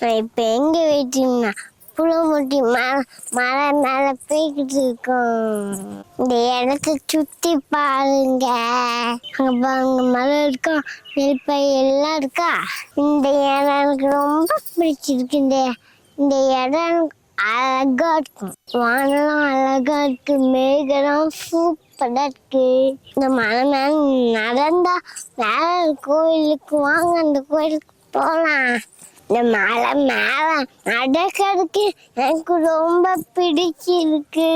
நான் இப்ப எங்க வெயிட்டிங்கன்னா புலமுட்டி மலை மேல போய்கிட்டு இருக்கோம். இந்த இடத்த சுத்தி பாருங்க. அங்க பாருங்க, மலை இருக்கா, நெல்பை எல்லாம் இருக்கா. இந்த இடம் எனக்கு ரொம்ப பிடிச்சிருக்கு. இந்த இடம் அழகா இருக்கும். வானெல்லாம் அழகா இருக்கு, மேகெல்லாம் சூப்பரா இருக்கு. இந்த மலை மேல நடந்தா மேல கோயிலுக்கு வாங்க, அந்த கோயிலுக்கு போலாம். இந்த மலை மேல நடக்கிறதுக்கு எனக்கு ரொம்ப பிடிச்சிருக்கு.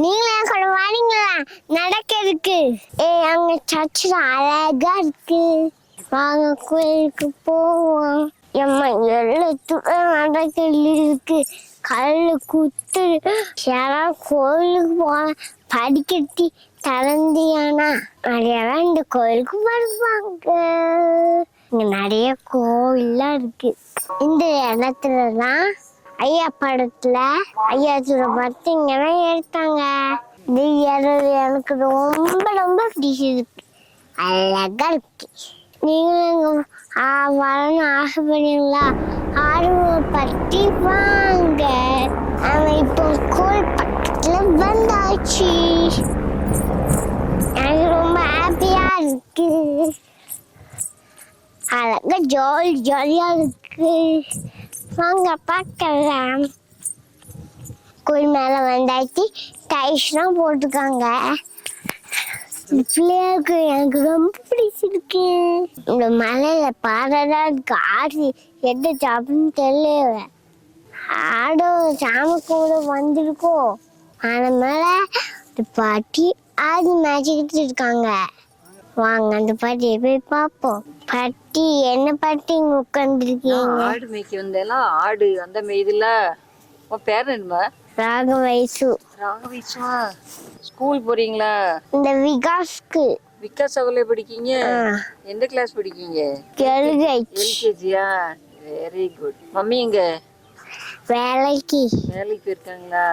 நீங்களும் என் கூட வரீங்களா நடக்கிறதுக்கு? அங்க சர்ச்சில் அழகா இருக்கு, வாங்க கோயிலுக்கு போவோம். எம்மா எழுத்துல நடக்கிறது இருக்கு, கல்லு குத்து. யாராவது கோயிலுக்கு போன படிக்கட்டி திறந்தியானா நிறையெல்லாம் இந்த கோயிலுக்கு வருவாங்க. இங்க நிறைய கோவில்லாம் இருக்கு. இந்த இடத்துலதான் ஐயா படத்துல ஐயாச்சுர பார்த்தீங்கன்னா எடுத்தாங்க. இந்த இடம் எனக்கு ரொம்ப ரொம்ப பிடிச்சிருக்கு, அழகா இருக்கு. நீங்களும் வரணும்னு ஆசைப்படுறீங்களா? ஆர்வப்பட்டு வாங்க. அவன் இப்போ கோயில் பக்கத்துல வந்தாச்சு. எனக்கு ரொம்ப ஹாப்பியா இருக்கு, அழகா ஜாலியா இருக்கு. வாங்க பார்க்கலாம். கோயில் மேல வந்தாச்சு, டைல்ஸ்லாம் போட்டிருக்காங்க. பிள்ளையாருக்கு எனக்கு ரொம்ப பிடிச்சிருக்கு. இந்த மலையில பாறைதான் இருக்கு, ஆடு எந்த சாப்பிடுன்னு தெரியல. ஆடோ சாமி கூட வந்திருக்கோம். மலை மேல ஒரு பாட்டி ஆடு மேய்ச்சிக்கிட்டு இருக்காங்க. வாங்க அந்த பாட்டியை போய் பார்ப்போம். பாட்டி, என்ன பாட்டி இங்க உட்காந்துருக்கீங்க? ஆடு மேய்க்க வந்தேலாம். ஆடு அந்த மேய்துல. உன் பேர் என்னமா? ராகவைசு. ராகவைசுவா? ஸ்கூல் போறீங்களா? இந்த விகாஸ்க்கு. விகாஸ் அவளே படிக்கீங்க? எந்த கிளாஸ் படிக்கீங்க? எல்கேஜியா? Very good. மம்மி எங்க? வேலைக்கு போயிருக்காங்களா?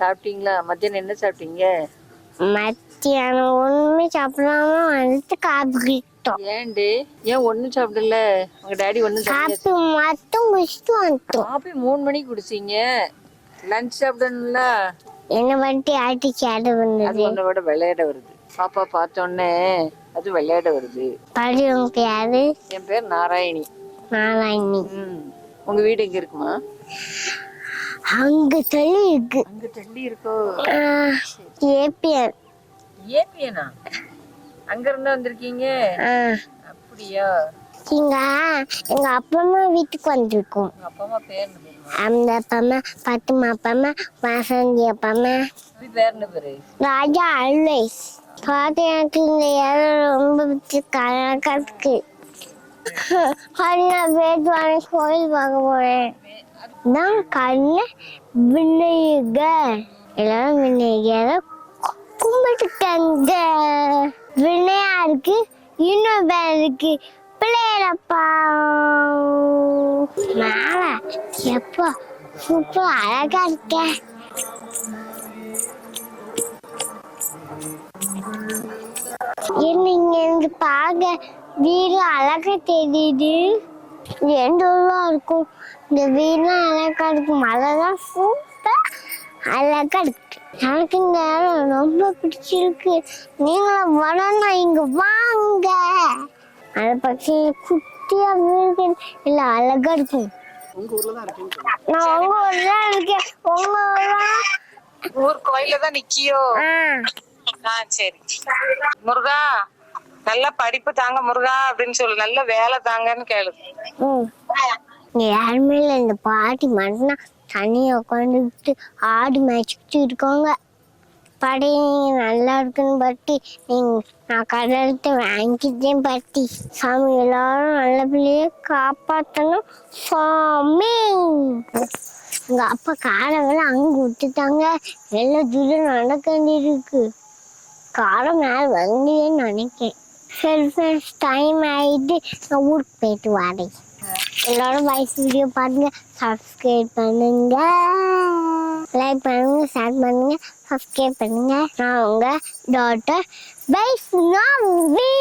சாப்பிட்டீங்களா? மத்தியானம் என்ன சாப்பிட்டீங்க? மத்தியானம் ஒண்ணுமே சாப்பிடாம வந்துட்டு காப்பி. ஏன்டி ஏன் ஒண்ணும் சாப்பிடல? உங்க டாடி ஒண்ணும் காப்பி மட்டும் குடிச்சிட்டு வந்துட்டோம். காப்பி 3 மணிக்கு குடிச்சீங்க, லஞ்ச் சாப்பிடணும்ல. என்ன பண்ணிட்டு ஆட்டிச்சு ஆட வந்தது. அது உன்னை விட விளையாட வருது. பாப்பா பார்த்தோன்னே அது விளையாட வருது. பாடி உங்க பேரு? என் பேர் நாராயணி. நாராயணி. உங்க வீடு எங்க இருக்குமா? அங்க தள்ளி இருக்கு. அங்க தள்ளி இருக்கோ? ஏபிஎன். ஏபிஎனா? அங்க இருந்து வந்திருக்கீங்க? அப்படியா? எங்க அப்பா அம்மா வீட்டுக்கு வந்திருக்கோம். அப்பா அம்மா பேர் என்ன? அந்த அப்பா அம்மா, பத்துமா அப்பா அம்மா, வாசந்தி அப்பா அம்மா. பேர் என்ன பேரு? ராஜா ஆல்வேஸ். பாத்து எனக்கு இந்த இடம் ரொம்ப பிடிச்சிருக்கு, அழகா இருக்கு. கோயில் பார்க்க போறேன். நான் கண்ண விநாயகர், எல்லாரும் விநாயகர் கும்பிட்டுட்டாங்க. விநாயகருக்கு இன்னும் பேர் இருக்கு, பிள்ளையப்பா. மேல எப்போ சூப்பர் அழகா இருக்க. என்னங்க இங்க பாக்க வீடு அழகா தெரியுது. எந்த ஊர்ல இருக்கும் இந்த வீடுலாம் அழகா இருக்கு. மழைதான் சூப்பர் அழகா இருக்கு. எனக்கு இந்த இடம் ரொம்ப பிடிச்சிருக்கு. நீங்களும் வரணும், இங்க வாங்க. அதை பத்தி குட்டியா வீடு இல்ல அழகா இருக்கும். நான் உங்க ஊர்ல இருக்கேன். உங்க ஊர் கோயில தான் நிக்கியோ? சரி. முருகா நல்ல படிப்பு தாங்க முருகா அப்படின்னு சொல்லு, நல்ல வேலை தாங்கன்னு கேளு. யாருமே இல்லை, இந்த பாட்டி மட்டும்தான் தனியா உட்காந்துக்கிட்டு ஆடு மேய்ச்சிக்கிட்டு இருக்காங்க. பாட்டி நல்லா இருக்குன்னு பாட்டி, நான் கடலுக்கு வாங்கிட்டேன் பாட்டி. சாமி எல்லாரும் நல்ல பிள்ளைய காப்பாற்றணும் சாமி. எங்க அப்பா காலங்களை அங்க விட்டுட்டாங்க, எல்லா தூரம் நடக்க வேண்டியிருக்கு. காலம் மேல வந்தேன்னு நினைக்கிறேன். சரி ஃப்ரெண்ட்ஸ், டைம் ஆயிட்டு நான் ஊருக்கு போயிட்டு வரேன். எல்லாரும் வாய்ஸ் வீடியோ பாருங்க, சப்ஸ்கிரைப் பண்ணுங்க, லைக் பண்ணுங்க, ஷேர் பண்ணுங்க, சப்ஸ்கிரைப் பண்ணுங்க. நான் உங்க டாட்டர் வைஷ்ணவி.